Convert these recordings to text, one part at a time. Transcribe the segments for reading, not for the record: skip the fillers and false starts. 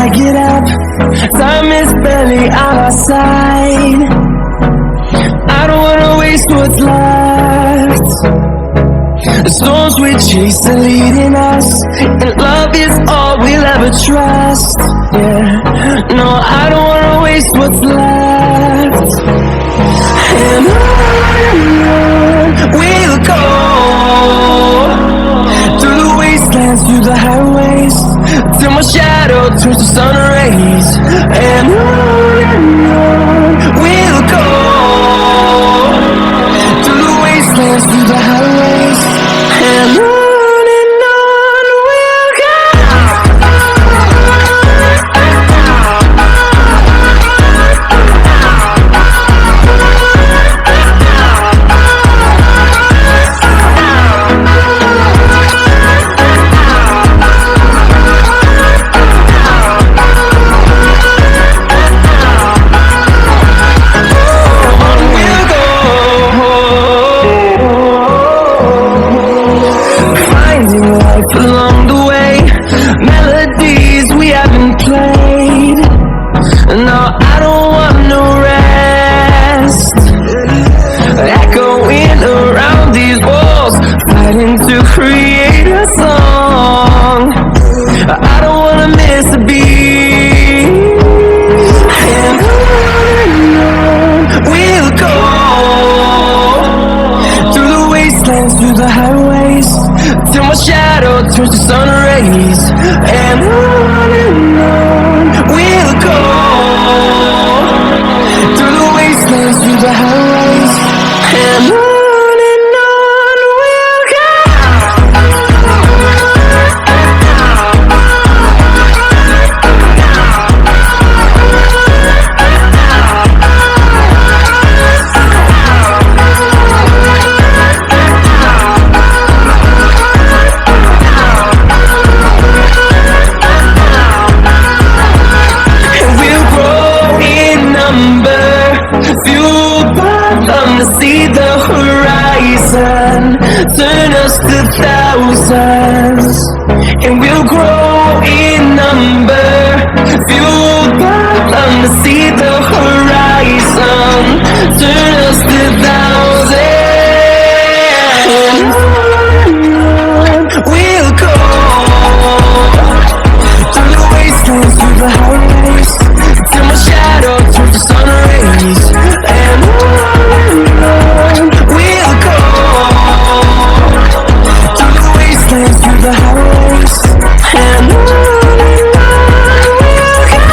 I get up. Time is barely on our side. I don't wanna waste what's left. The storms we chase are leading us, and love is all we'll ever trust. Yeah, no, I don't wanna waste what's left. And on we'll go, through the wastelands, through the highways, till my shadow turns to sun rays. And on we'll go, through the wastelands, through the highways, and on we'll go. Along the way, melodies we haven't played. No, I don't want no rest. Echoing around these walls, fighting to create a song. I don't wanna miss a beat. And on we'll go, through the wastelands, through the highways, till my shadow turns to sun rays. And on we'll go, through the wastelands, through the highways, and on we'll go. See the horizon, turn us to thousands, and we'll grow in number. Fueled by them to see the horizon, turn us to thousands, and we'll go, through the wastelands, through the highways, till my shadow turns to sun rays. And we'll go, through the wastelands, through the highways, and on we'll go.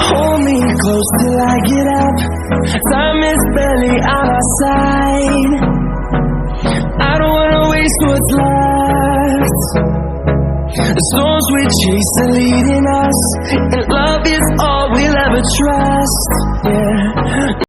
Hold me close till I get up. Time is barely on our side. I don't wanna waste what's left. The storms we chase are leading us, and love is all we'll ever trust. Yeah,